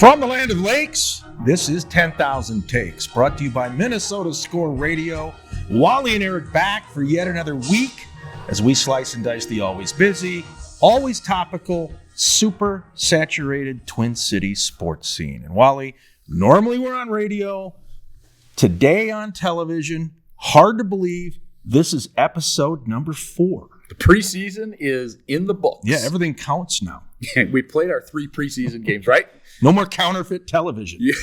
From the land of lakes, this is 10,000 Takes, brought to you by Minnesota Score Radio. Wally and Eric back for yet another week as we slice and dice the always busy, always topical, super saturated Twin Cities sports scene. And Wally, normally we're on radio, today on television. Hard to believe this is episode number 4. The preseason is in the books. Yeah, everything counts now. We played our 3 preseason games, right? No more counterfeit television. You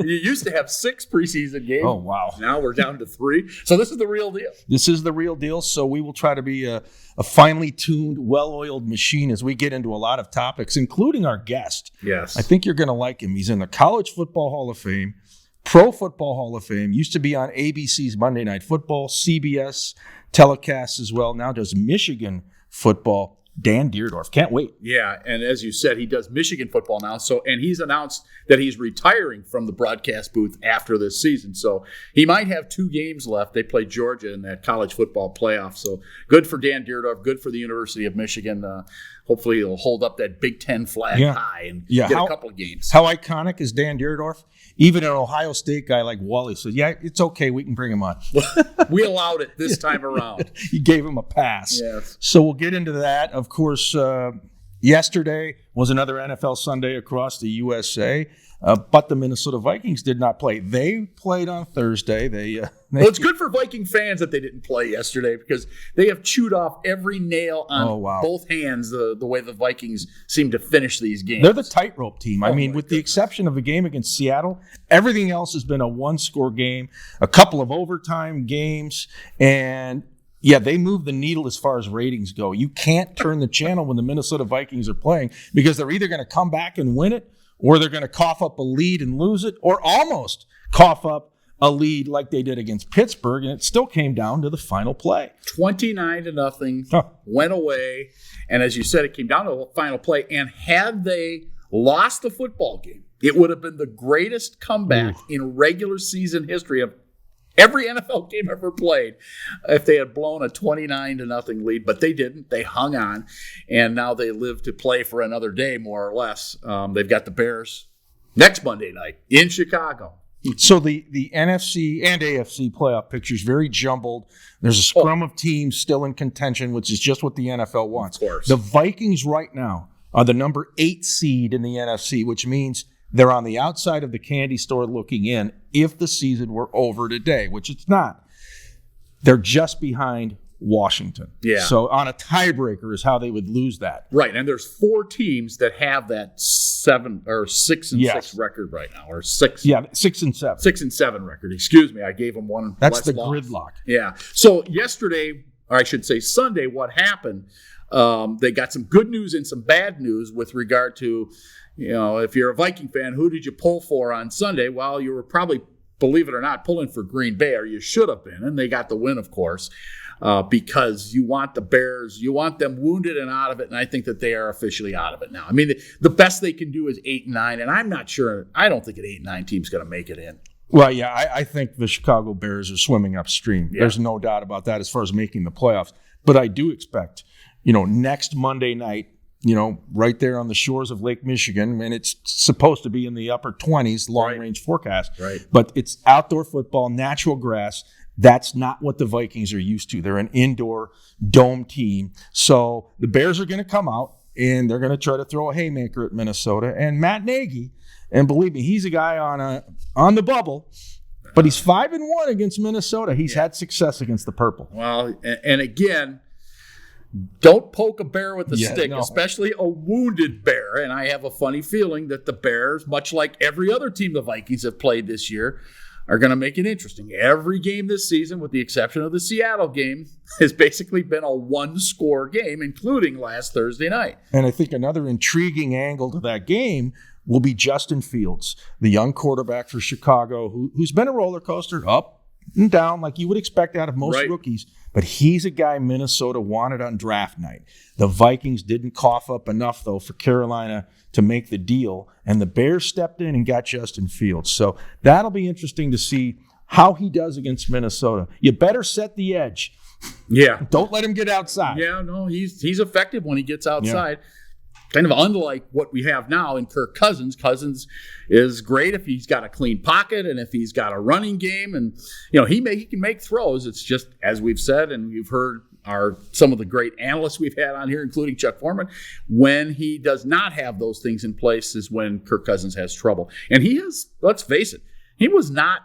used to have 6 preseason games. Oh, wow. Now we're down to 3. So this is the real deal. This is the real deal. So we will try to be a finely tuned, well-oiled machine as we get into a lot of topics, including our guest. Yes. I think you're going to like him. He's in the College Football Hall of Fame, Pro Football Hall of Fame, used to be on ABC's Monday Night Football, CBS telecasts as well, now does Michigan football. Dan Dierdorf. Can't wait. Yeah, and as you said, he does Michigan football now. And he's announced that he's retiring from the broadcast booth after this season. So he might have 2 games left. They play Georgia in that college football playoff. So good for Dan Dierdorf. Good for the University of Michigan. Hopefully he'll hold up that Big Ten flag high and get a couple of games. How iconic is Dan Dierdorf? Even an Ohio State guy like Wally said, yeah, it's okay. We can bring him on. We allowed it this time around. You gave him a pass. Yes. So we'll get into that. Of course, yesterday was another NFL Sunday across the USA, but the Minnesota Vikings did not play. They played on Thursday. Well, it's good for Viking fans that they didn't play yesterday because they have chewed off every nail on both hands the way the Vikings seem to finish these games. They're the tightrope team. I mean, with the exception of a game against Seattle, everything else has been a one-score game, a couple of overtime games, and yeah, they move the needle as far as ratings go. You can't turn the channel when the Minnesota Vikings are playing because they're either going to come back and win it, or they're going to cough up a lead and lose it, or almost cough up a lead like they did against Pittsburgh, and it still came down to the final play. 29-0, went away, and as you said, it came down to the final play, and had they lost the football game, it would have been the greatest comeback in regular season history of every NFL game ever played if they had blown a 29-0 lead, but they didn't. They hung on, and now they live to play for another day, more or less. They've got the Bears next Monday night in Chicago. So the NFC and AFC playoff picture is very jumbled. There's a scrum of teams still in contention, which is just what the NFL wants. Of course. The Vikings right now are the number 8 seed in the NFC, which means they're on the outside of the candy store looking in if the season were over today, which it's not. They're just behind Washington. Yeah. So on a tiebreaker is how they would lose that. Right, and there's 4 teams that have that 6-6 record right now, or 6. Yeah, 6-7. 6-7 record. Excuse me, I gave them one. That's the loss. gridlock. Yeah. So yesterday, or I should say Sunday, what happened? They got some good news and some bad news with regard to, if you're a Viking fan, who did you pull for on Sunday? Well, you were probably, believe it or not, pulling for Green Bay, or you should have been, and they got the win, of course. Because you want the Bears, you want them wounded and out of it, and I think that they are officially out of it now. I mean, the best they can do is 8-9, and I'm not sure. I don't think an 8-9 team's going to make it in. Well, yeah, I think the Chicago Bears are swimming upstream. Yeah. There's no doubt about that as far as making the playoffs. But I do expect, next Monday night, right there on the shores of Lake Michigan, and it's supposed to be in the upper 20s, long-range forecast. Right. But it's outdoor football, natural grass. That's not what the Vikings are used to. They're an indoor dome team. So the Bears are going to come out, and they're going to try to throw a haymaker at Minnesota. And Matt Nagy, and believe me, he's a guy on the bubble, but he's 5-1 against Minnesota. He's had success against the Purple. Well, and again, don't poke a bear with a stick, especially a wounded bear. And I have a funny feeling that the Bears, much like every other team the Vikings have played this year, are going to make it interesting. Every game this season, with the exception of the Seattle game, has basically been a one-score game, including last Thursday night. And I think another intriguing angle to that game will be Justin Fields, the young quarterback for Chicago, who's been a roller coaster, up and down like you would expect out of most Right. rookies. But he's a guy Minnesota wanted on draft night. The Vikings didn't cough up enough, though, for Carolina to make the deal. And the Bears stepped in and got Justin Fields. So that'll be interesting to see how he does against Minnesota. You better set the edge. Yeah. Don't let him get outside. Yeah, no, he's effective when he gets outside. Kind of unlike what we have now in Kirk Cousins. Cousins is great if he's got a clean pocket and if he's got a running game, and he can make throws. It's just, as we've said, and you've heard some of the great analysts we've had on here, including Chuck Foreman, when he does not have those things in place is when Kirk Cousins has trouble. And he has, let's face it, he was not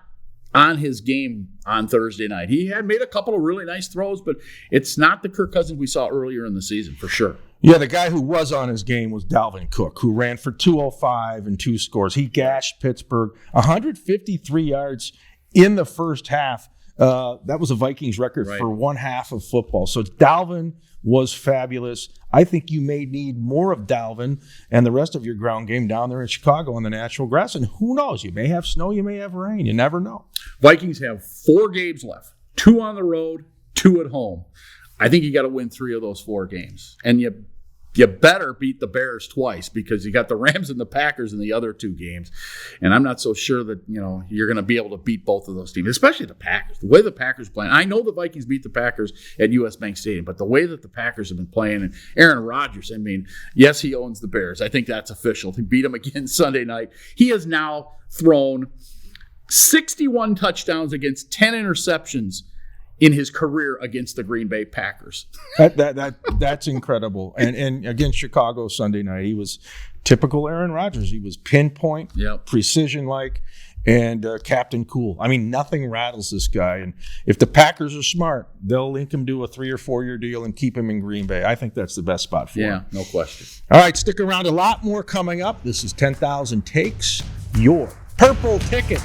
on his game on Thursday night. He had made a couple of really nice throws, but it's not the Kirk Cousins we saw earlier in the season, for sure. Yeah, the guy who was on his game was Dalvin Cook, who ran for 205 and 2 scores. He gashed Pittsburgh 153 yards in the first half. That was a Vikings record for one half of football. So Dalvin was fabulous. I think you may need more of Dalvin and the rest of your ground game down there in Chicago on the natural grass. And who knows? You may have snow, you may have rain. You never know. Vikings have 4 games left, 2 on the road, 2 at home. I think you got to win 3 of those 4 games. And you better beat the Bears twice, because you got the Rams and the Packers in the other 2 games. And I'm not so sure that, you're going to be able to beat both of those teams, especially the Packers. The way the Packers playing. I know the Vikings beat the Packers at US Bank Stadium, but the way that the Packers have been playing, and Aaron Rodgers, yes, he owns the Bears. I think that's official. He beat them again Sunday night. He has now thrown 61 touchdowns against 10 interceptions in his career against the Green Bay Packers. That's incredible. And against Chicago Sunday night, he was typical Aaron Rodgers. He was pinpoint, precision-like, and Captain Cool. Nothing rattles this guy. And if the Packers are smart, they'll link him to a 3 or 4 year deal and keep him in Green Bay. I think that's the best spot for him. Yeah, no question. All right, stick around. A lot more coming up. This is 10,000 Takes, your purple ticket.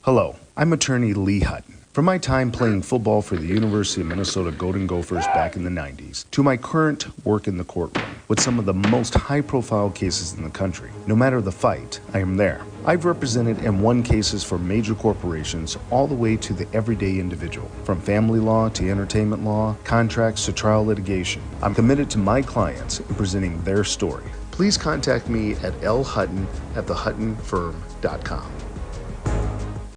Hello, I'm attorney Lee Hutton. From my time playing football for the University of Minnesota Golden Gophers back in the 90s, to my current work in the courtroom with some of the most high-profile cases in the country. No matter the fight, I am there. I've represented and won cases for major corporations all the way to the everyday individual. From family law to entertainment law, contracts to trial litigation. I'm committed to my clients in presenting their story. Please contact me at lhutton@thehuttonfirm.com.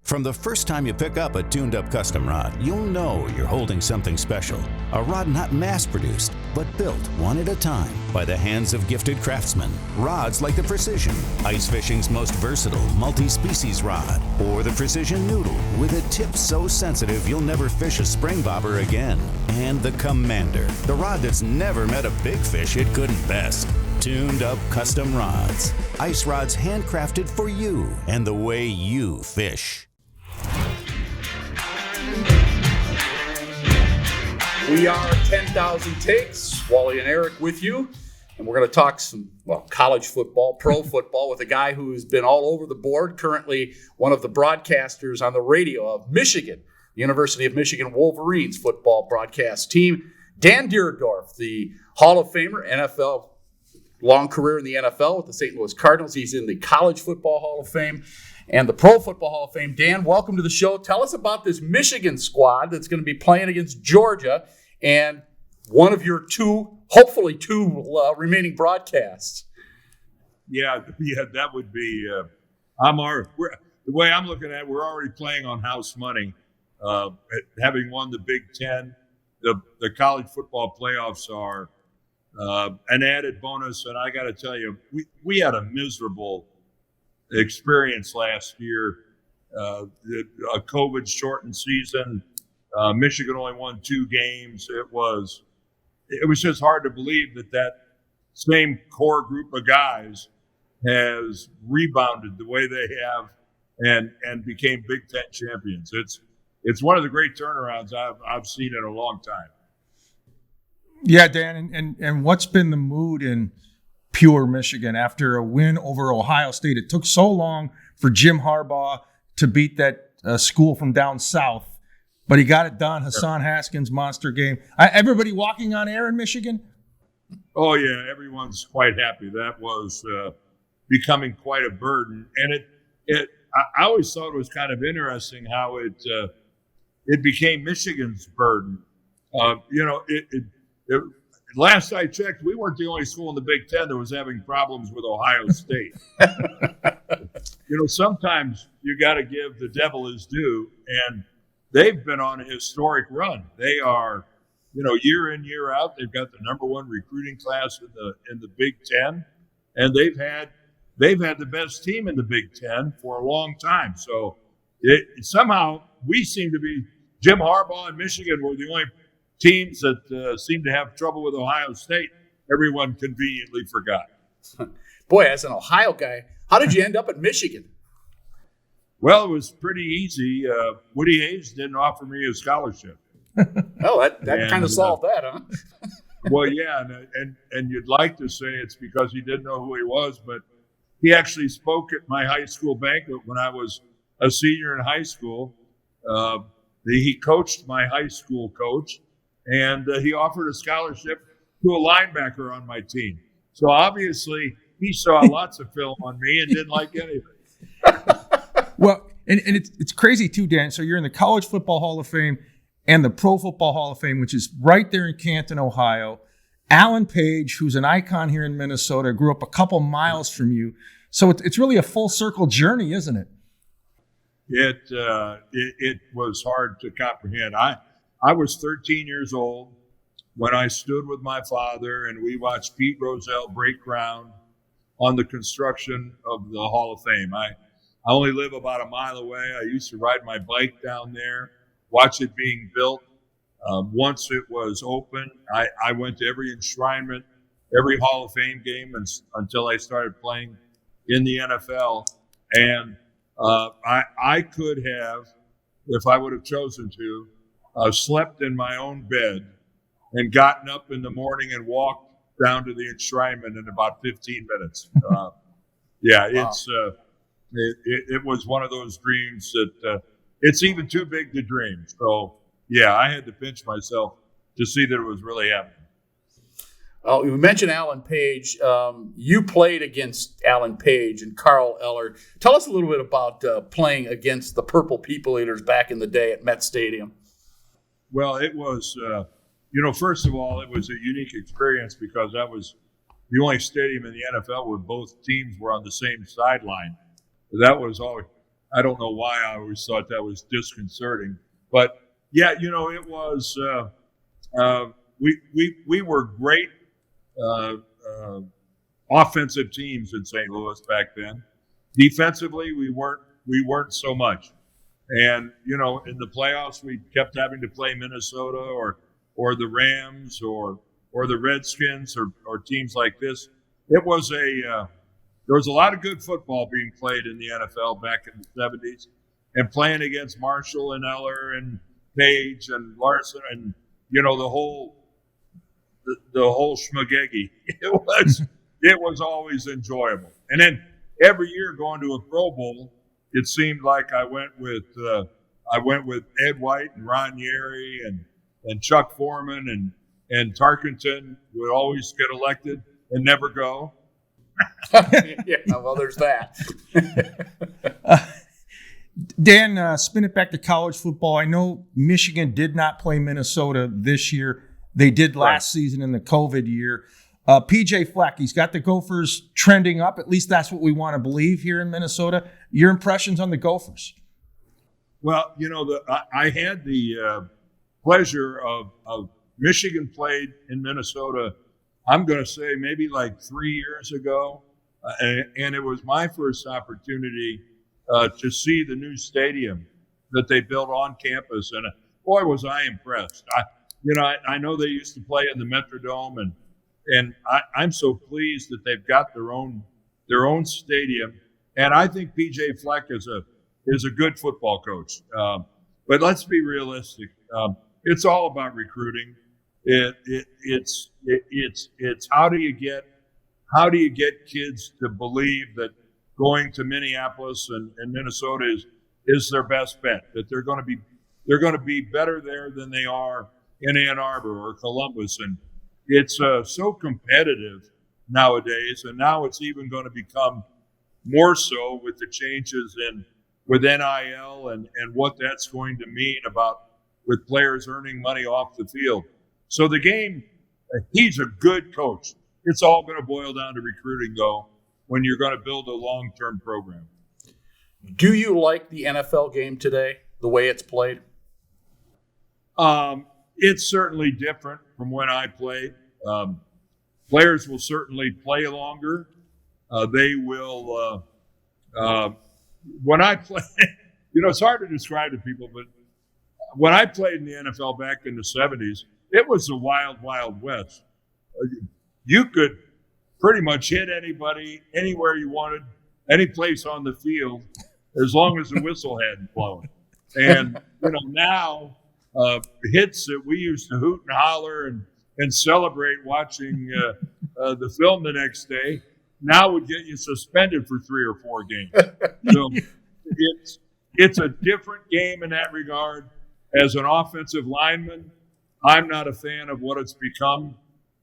From the first time you pick up a tuned-up custom rod, you'll know you're holding something special. A rod not mass-produced, but built one at a time by the hands of gifted craftsmen. Rods like the Precision, ice fishing's most versatile multi-species rod, or the Precision Noodle with a tip so sensitive you'll never fish a spring bobber again. And the Commander, the rod that's never met a big fish it couldn't best. Tuned-up custom rods. Ice rods handcrafted for you and the way you fish. We are 10,000 Takes, Wally and Eric with you, and we're going to talk some college football, pro football, with a guy who's been all over the board, currently one of the broadcasters on the radio of Michigan, the University of Michigan Wolverines football broadcast team. Dan Dierdorf, the Hall of Famer, NFL, long career in the NFL with the St. Louis Cardinals. He's in the College Football Hall of Fame and the Pro Football Hall of Fame. Dan, welcome to the show. Tell us about this Michigan squad that's going to be playing against Georgia and one of your hopefully two remaining broadcasts. Yeah, that would be. The way I'm looking at it, we're already playing on house money. Having won the Big Ten, the college football playoffs are an added bonus. And I got to tell you, we had a miserable experience last year. A COVID shortened season. Michigan only won 2 games. It was just hard to believe that same core group of guys has rebounded the way they have and became Big Ten champions. It's one of the great turnarounds I've seen in a long time. Yeah, Dan, and what's been the mood in pure Michigan after a win over Ohio State? It took so long for Jim Harbaugh to beat that school from down south, but he got it done. Hassan Haskins, monster game. Everybody walking on air in Michigan? Oh, yeah, everyone's quite happy. That was becoming quite a burden. And I always thought it was kind of interesting how it became Michigan's burden. Last I checked, we weren't the only school in the Big Ten that was having problems with Ohio State. Sometimes you got to give the devil his due, and they've been on a historic run. They are, year in, year out, they've got the number one recruiting class in the Big Ten, and they've had the best team in the Big Ten for a long time. So somehow we seem to be, Jim Harbaugh and Michigan were the only teams that seem to have trouble with Ohio State. Everyone conveniently forgot. Boy, as an Ohio guy, how did you end up at Michigan? Well, it was pretty easy. Woody Hayes didn't offer me a scholarship. Oh, that kind of solved that, huh? Well, yeah, and you'd like to say it's because he didn't know who he was, but he actually spoke at my high school banquet when I was a senior in high school. He coached my high school coach, and he offered a scholarship to a linebacker on my team. So obviously he saw lots of film on me and didn't like anything. Well, and it's crazy too, Dan. So you're in the College Football Hall of Fame and the Pro Football Hall of Fame, which is right there in Canton, Ohio. Alan Page, who's an icon here in Minnesota, grew up a couple miles from you. So it's really a full circle journey, isn't it? It was hard to comprehend. I was 13 years old when I stood with my father and we watched Pete Rozelle break ground on the construction of the Hall of Fame. I only live about a mile away. I used to ride my bike down there, watch it being built. Once it was open, I went to every enshrinement, every Hall of Fame game until I started playing in the NFL. And I could have, if I would have chosen to, slept in my own bed and gotten up in the morning and walked down to the enshrinement in about 15 minutes. Wow. It was one of those dreams that it's even too big to dream. So, yeah, I had to pinch myself to see that it was really happening. Oh, you mentioned Alan Page. You played against Alan Page and Carl Eller. Tell us a little bit about playing against the Purple People Eaters back in the day at Met Stadium. Well, it was, first of all, it was a unique experience because that was the only stadium in the NFL where both teams were on the same sideline. That was always, I don't know why I always thought that was disconcerting. But, yeah, it was, we were great offensive teams in St. Louis back then. Defensively, we weren't so much. And, in the playoffs, we kept having to play Minnesota or the Rams or the Redskins or teams like this. It was there was a lot of good football being played in the NFL back in the 70s, and playing against Marshall and Eller and Page and Larson and, the whole schmagegi. It was always enjoyable. And then every year going to a Pro Bowl, it seemed like I went with Ed White and Ron Yeri and Chuck Foreman and Tarkenton would always get elected and never go. Yeah, well, there's that. Dan, spin it back to college football. I know Michigan did not play Minnesota this year. They did last season in the COVID year. PJ Fleck, he's got the Gophers trending up. At least that's what we want to believe here in Minnesota. Your impressions on the Gophers? Well, I had the pleasure of Michigan played in Minnesota, I'm going to say maybe like 3 years ago. And it was my first opportunity to see the new stadium that they built on campus. And boy, was I impressed. I know they used to play in the Metrodome, and I'm so pleased that they've got their own stadium. And I think PJ Fleck is a good football coach. But let's be realistic. It's all about recruiting. It's how do you get kids to believe that going to Minneapolis and Minnesota is their best bet, that they're going to be better there than they are in Ann Arbor or Columbus. And it's so competitive nowadays, and now it's even going to become more so with the changes with NIL and what that's going to mean about with players earning money off the field. So the game, he's a good coach. It's all going to boil down to recruiting, though, when you're going to build a long-term program. Do you like the NFL game today, the way it's played? It's certainly different from when I played. Players will certainly play longer. They will. When I play, it's hard to describe to people, but when I played in the NFL back in the 70s, it was the wild, wild west. You could pretty much hit anybody, anywhere you wanted, any place on the field, as long as the whistle hadn't blown. And, now hits that we used to hoot and holler and celebrate watching the film the next day now would get you suspended for 3 or 4 games. So it's a different game in that regard. As an offensive lineman, I'm not a fan of what it's become.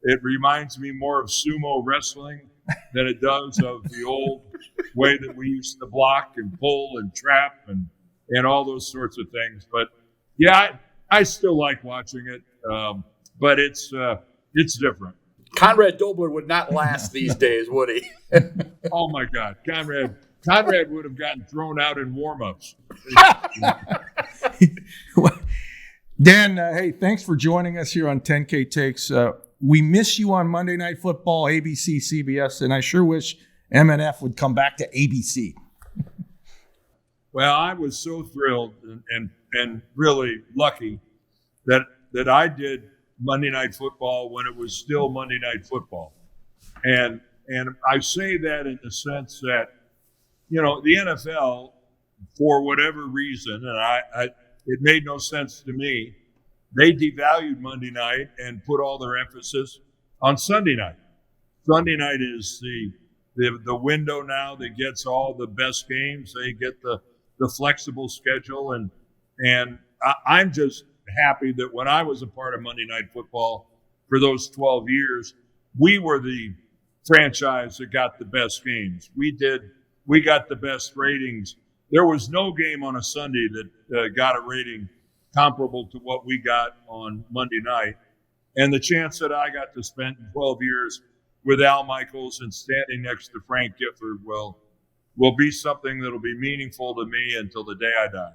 It reminds me more of sumo wrestling than it does of the old way that we used to block and pull and trap and all those sorts of things. But yeah, I still like watching it, but it's different. Conrad Dobler would not last these days, would he? Oh my God, Conrad would have gotten thrown out in warm-ups. Dan, hey, thanks for joining us here on 10K Takes. We miss you on Monday Night Football, ABC, CBS, and I sure wish MNF would come back to ABC. Well, I was so thrilled and really lucky that I did Monday Night Football when it was still Monday Night Football. And I say that in the sense that, the NFL, for whatever reason, and it made no sense to me, they devalued Monday night and put all their emphasis on Sunday night. Sunday night is the window now that gets all the best games. They get the flexible schedule, and I'm just happy that when I was a part of Monday Night Football for those 12 years, we were the franchise that got the best games. We got the best ratings. There was no game on a Sunday that got a rating comparable to what we got on Monday night. And the chance that I got to spend 12 years with Al Michaels and standing next to Frank Gifford will be something that'll be meaningful to me until the day I die.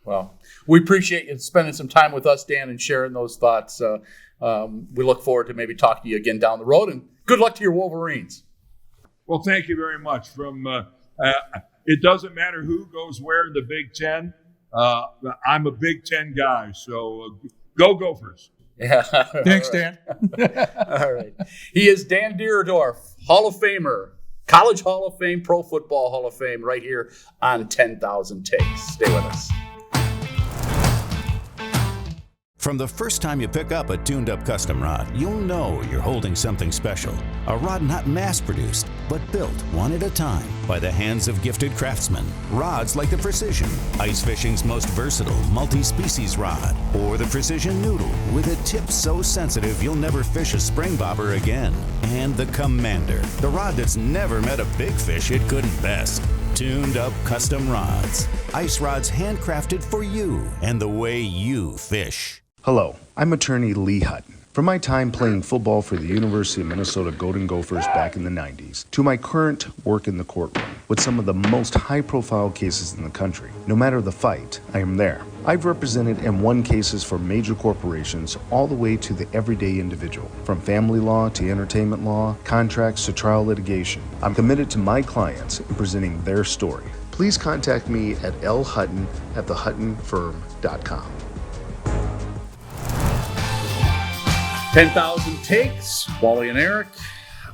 Well, we appreciate you spending some time with us, Dan, and sharing those thoughts. We look forward to maybe talking to you again down the road, and good luck to your Wolverines. Well, thank you very much. It doesn't matter who goes where in the Big Ten. I'm a Big Ten guy, so go Gophers. Yeah. Thanks, Dan. All right. He is Dan Dierdorf, Hall of Famer, College Hall of Fame, Pro Football Hall of Fame, right here on 10,000 Takes. Stay with us. From the first time you pick up a tuned-up custom rod, you'll know you're holding something special. A rod not mass-produced, but built one at a time by the hands of gifted craftsmen. Rods like the Precision, ice fishing's most versatile multi-species rod, or the Precision Noodle with a tip so sensitive you'll never fish a spring bobber again. And the Commander, the rod that's never met a big fish it couldn't best. Tuned-up custom rods. Ice rods handcrafted for you and the way you fish. Hello, I'm attorney Lee Hutton. From my time playing football for the University of Minnesota Golden Gophers back in the 90s, to my current work in the courtroom with some of the most high-profile cases in the country. No matter the fight, I am there. I've represented and won cases for major corporations all the way to the everyday individual. From family law to entertainment law, contracts to trial litigation. I'm committed to my clients in presenting their story. Please contact me at lhutton@thehuttonfirm.com. 10,000 Takes, Wally and Eric.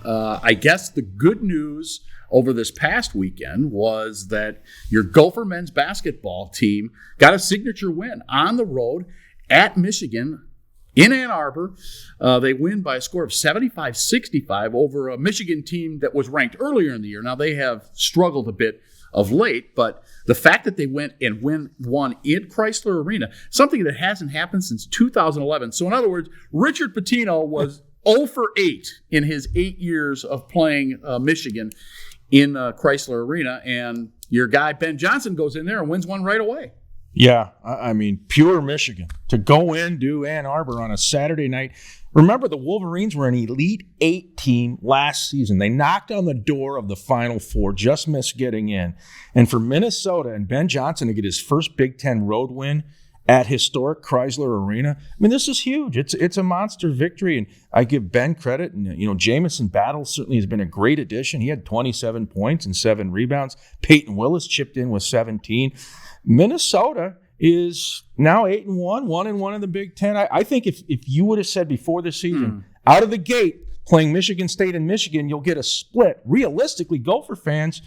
I guess the good news over this past weekend was that your Gopher men's basketball team got a signature win on the road at Michigan in Ann Arbor. They win by a score of 75-65 over a Michigan team that was ranked earlier in the year. Now, they have struggled a bit of late, but the fact that they went and won in Chrysler Arena, something that hasn't happened since 2011. So in other words, Richard Pitino was 0 for 8 in his 8 years of playing Michigan in Chrysler Arena, and your guy Ben Johnson goes in there and wins one right away. Yeah, I mean, pure Michigan. To go in, do Ann Arbor on a Saturday night. Remember, the Wolverines were an Elite Eight team last season. They knocked on the door of the Final Four, just missed getting in. And for Minnesota and Ben Johnson to get his first Big Ten road win at historic Chrysler Arena, I mean, this is huge. It's a monster victory, and I give Ben credit. And Jamison Battle certainly has been a great addition. He had 27 points and 7 rebounds. Peyton Willis chipped in with 17. Minnesota is now 8-1, 1-1 in the Big Ten. I think if you would have said before the season, out of the gate, playing Michigan State and Michigan, you'll get a split. Realistically, Gopher fans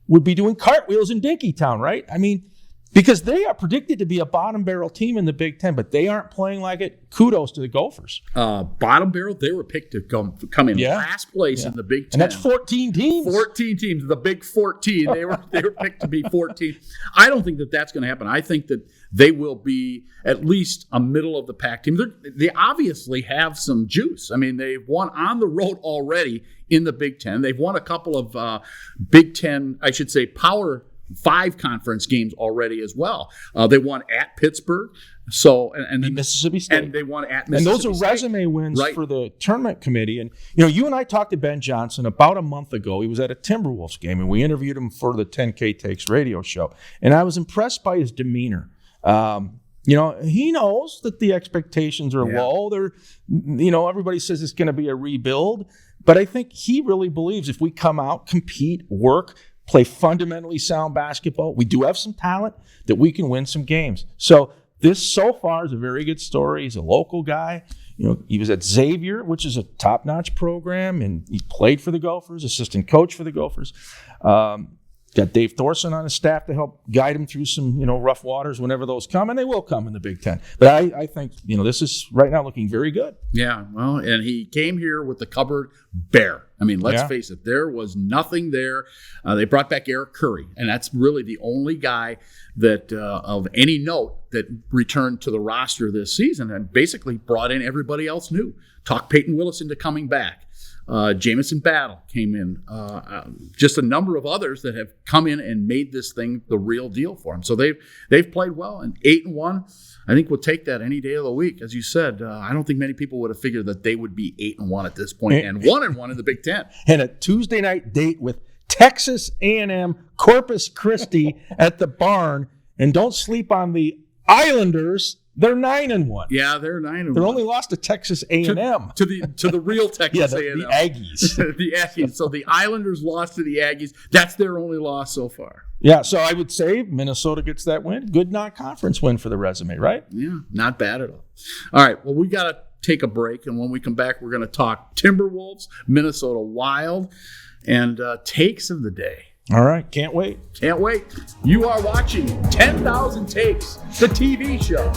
would be doing cartwheels in Dinkytown, right? I mean, because they are predicted to be a bottom barrel team in the Big Ten, but they aren't playing like it. Kudos to the Gophers. Bottom barrel, they were picked to come in last place in the Big Ten. And that's 14 teams. 14 teams, the Big 14. They were picked to be 14. I don't think that's going to happen. I think that they will be at least a middle of the pack team. They obviously have some juice. I mean, they've won on the road already in the Big Ten. They've won a couple of Big Ten, I should say, Power 5 conference games already as well. They won at Pittsburgh, and Mississippi State, and they won at Mississippi State. And those are State. resume wins for the tournament committee. And you and I talked to Ben Johnson about a month ago. He was at a Timberwolves game, and we interviewed him for the 10K Takes radio show. And I was impressed by his demeanor. He knows that the expectations are low. Everybody says it's going to be a rebuild, but I think he really believes if we come out, compete, work, play fundamentally sound basketball, we do have some talent that we can win some games. So this so far is a very good story. He's a local guy. He was at Xavier, which is a top-notch program, and he played for the Gophers, assistant coach for the Gophers. Got Dave Thorson on his staff to help guide him through some, rough waters whenever those come, and they will come in the Big Ten. But I think, this is right now looking very good. Yeah, well, and he came here with the cupboard bare. I mean, let's face it, there was nothing there. They brought back Eric Curry, and that's really the only guy that of any note that returned to the roster this season and basically brought in everybody else new. Talked Peyton Willis into coming back. Jamison Battle came in. Just a number of others that have come in and made this thing the real deal for them. So they've played well, and 8-1. I think we'll take that any day of the week. As you said, I don't think many people would have figured that they would be 8-1 at this point and 1-1 in the Big Ten. And a Tuesday night date with Texas A&M Corpus Christi at the Barn. And don't sleep on the Islanders. They're 9-1. Yeah, they're 9-1. They're only lost to Texas A&M. To the real Texas A&M. The Aggies. The Aggies. So the Islanders lost to the Aggies. That's their only loss so far. Yeah, so I would say Minnesota gets that win. Good non-conference win for the resume, right? Yeah, not bad at all. All right, well, we got to take a break, and when we come back, we're going to talk Timberwolves, Minnesota Wild, and takes of the day. All right, can't wait. Can't wait. You are watching 10,000 Takes, the TV show.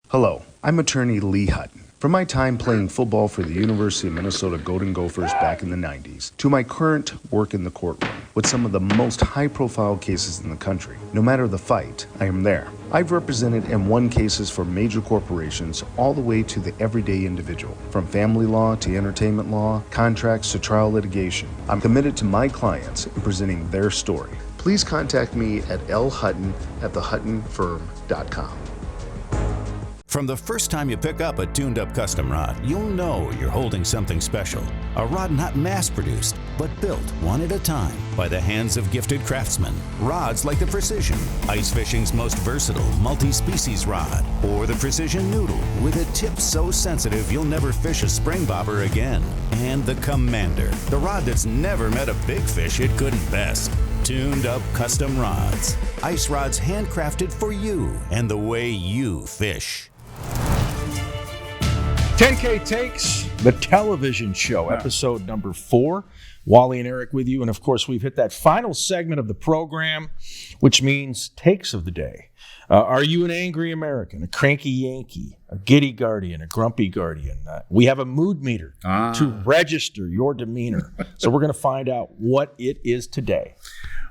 Hello, I'm attorney Lee Hutton. From my time playing football for the University of Minnesota Golden Gophers back in the 90s, to my current work in the courtroom with some of the most high-profile cases in the country. No matter the fight, I am there. I've represented and won cases for major corporations all the way to the everyday individual. From family law to entertainment law, contracts to trial litigation. I'm committed to my clients in presenting their story. Please contact me at lhutton@thehuttonfirm.com. From the first time you pick up a tuned-up custom rod, you'll know you're holding something special. A rod not mass-produced, but built one at a time by the hands of gifted craftsmen. Rods like the Precision, ice fishing's most versatile multi-species rod, or the Precision Noodle with a tip so sensitive you'll never fish a spring bobber again. And the Commander, the rod that's never met a big fish it couldn't best. Tuned-up custom rods. Ice rods handcrafted for you and the way you fish. 10K Takes, the television show, episode number 4. Wally and Eric with you. And, of course, we've hit that final segment of the program, which means takes of the day. Are you an angry American, a cranky Yankee, a giddy guardian, a grumpy guardian? We have a mood meter to register your demeanor. So we're going to find out what it is today.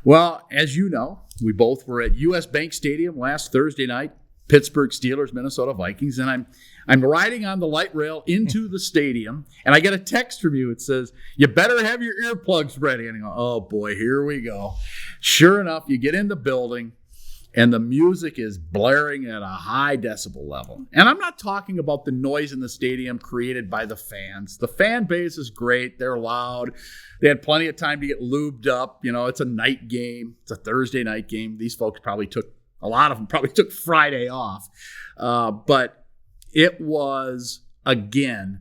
Well, as you know, we both were at U.S. Bank Stadium last Thursday night. Pittsburgh Steelers, Minnesota Vikings, and I'm riding on the light rail into the stadium, and I get a text from you. It says, "You better have your earplugs ready." And I go, "Oh boy, here we go." Sure enough, you get in the building, and the music is blaring at a high decibel level. And I'm not talking about the noise in the stadium created by the fans. The fan base is great. They're loud. They had plenty of time to get lubed up. It's a night game. It's a Thursday night game. These folks a lot of them probably took Friday off. But it was, again,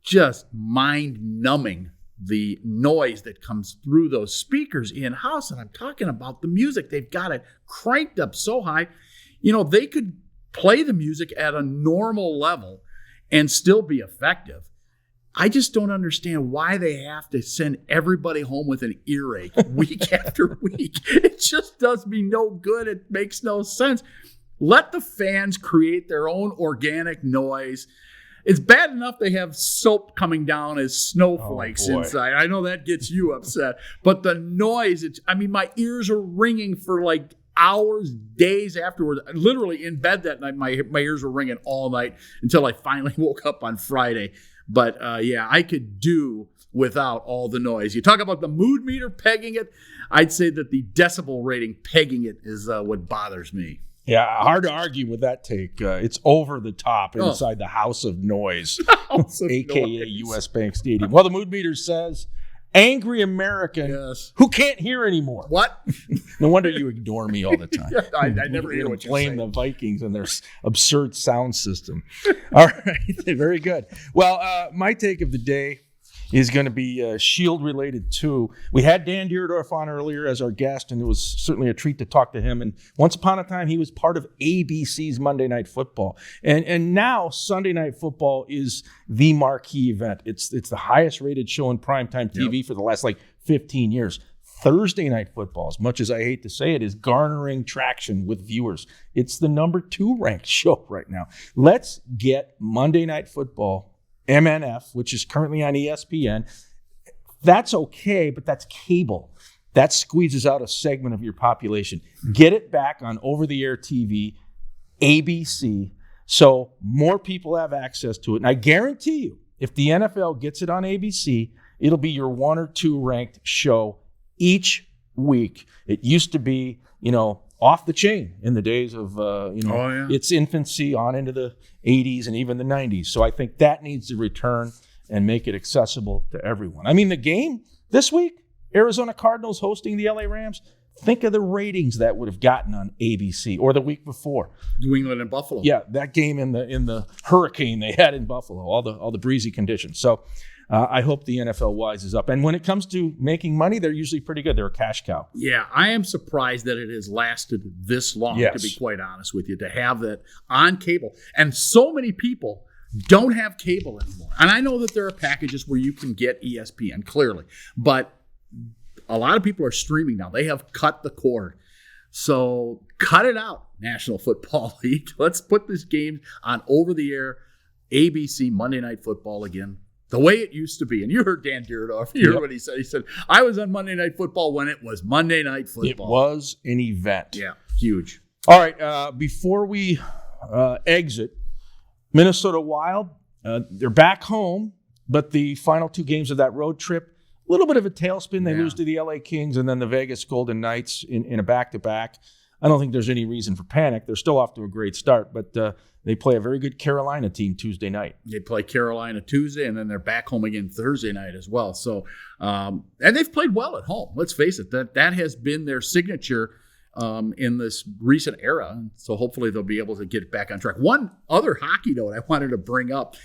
just mind-numbing, the noise that comes through those speakers in-house. And I'm talking about the music. They've got it cranked up so high. They could play the music at a normal level and still be effective. I just don't understand why they have to send everybody home with an earache week after week. It just does me no good. It makes no sense. Let the fans create their own organic noise. It's bad enough they have soap coming down as snowflakes inside. I know that gets you upset. But the noise, my ears are ringing for like hours, days afterwards. Literally in bed that night, my ears were ringing all night until I finally woke up on Friday. But I could do without all the noise. You talk about the mood meter pegging it. I'd say that the decibel rating pegging it is what bothers me. Yeah, hard to argue with that take. It's over the top inside the House of Noise, a.k.a. U.S. Bank Stadium. Well, the mood meter says, angry American who can't hear anymore. What? No wonder you ignore me all the time. I never hear what you're saying. Blame the Vikings and their absurd sound system. All right, very good. Well, my take of the day is going to be Shield related too. We had Dan Dierdorf on earlier as our guest, and it was certainly a treat to talk to him. And once upon a time, he was part of ABC's Monday Night Football. And now Sunday Night Football is the marquee event. It's the highest rated show in primetime TV for the last 15 years. Thursday Night Football, as much as I hate to say it, is garnering traction with viewers. It's the number 2 ranked show right now. Let's get Monday Night Football, MNF, which is currently on ESPN. That's okay, but that's cable. That squeezes out a segment of your population. Get it back on over-the-air TV, ABC, so more people have access to it. And I guarantee you, if the NFL gets it on ABC, it'll be your 1 or 2 ranked show each week. It used to be, off the chain in the days of, its infancy on into the 80s and even the 90s. So I think that needs to return and make it accessible to everyone. The game this week, Arizona Cardinals hosting the LA Rams. Think of the ratings that would have gotten on ABC, or the week before, New England and Buffalo. Yeah, that game in the hurricane they had in Buffalo, all the breezy conditions. So I hope the NFL wises up. And when it comes to making money, they're usually pretty good. They're a cash cow. Yeah, I am surprised that it has lasted this long, to be quite honest with you, to have that on cable. And so many people don't have cable anymore. And I know that there are packages where you can get ESPN, clearly. But a lot of people are streaming now. They have cut the cord. So cut it out, National Football League. Let's put this game on over-the-air ABC Monday Night Football again, the way it used to be. And you heard Dan Dierdorf. You heard what he said. He said, I was on Monday Night Football when it was Monday Night Football. It was an event. Yeah, huge. All right, before we exit, Minnesota Wild, they're back home, but the final 2 games of that road trip, a little bit of a tailspin. They lose to the LA Kings and then the Vegas Golden Knights in a back-to-back. I don't think there's any reason for panic. They're still off to a great start, but they play a very good Carolina team Tuesday night. They play Carolina Tuesday, and then they're back home again Thursday night as well. So, and they've played well at home. Let's face it, that has been their signature in this recent era. So hopefully they'll be able to get back on track. One other hockey note I wanted to bring up,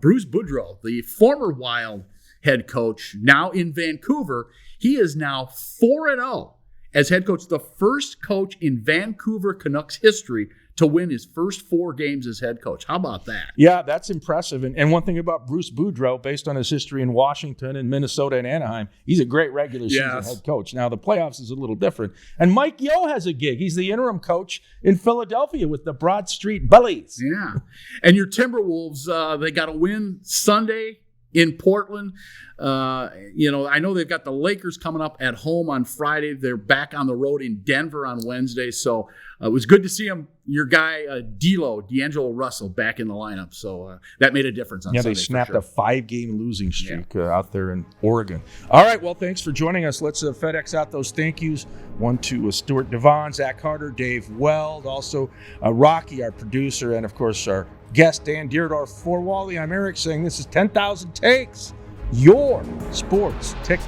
Bruce Boudreau, the former Wild head coach, now in Vancouver, he is now 4-0 as head coach, the first coach in Vancouver Canucks history to win his first 4 games as head coach. How about that? Yeah, that's impressive. And one thing about Bruce Boudreau, based on his history in Washington and Minnesota and Anaheim, he's a great regular season head coach. Now, the playoffs is a little different. And Mike Yeo has a gig. He's the interim coach in Philadelphia with the Broad Street Bullies. Yeah. And your Timberwolves, they got a win Sunday in Portland. I know they've got the Lakers coming up at home on Friday. They're back on the road in Denver on Wednesday. So it was good to see your guy, D'Angelo Russell, back in the lineup. So that made a difference on Sunday. They snapped a 5-game losing streak out there in Oregon. All right, well, thanks for joining us. Let's FedEx out those thank yous. One to Stuart Devon, Zach Carter, Dave Weld, also Rocky, our producer, and, of course, our guest, Dan Dierdorf. For Wally, I'm Eric saying this is 10,000 Takes, your sports ticket.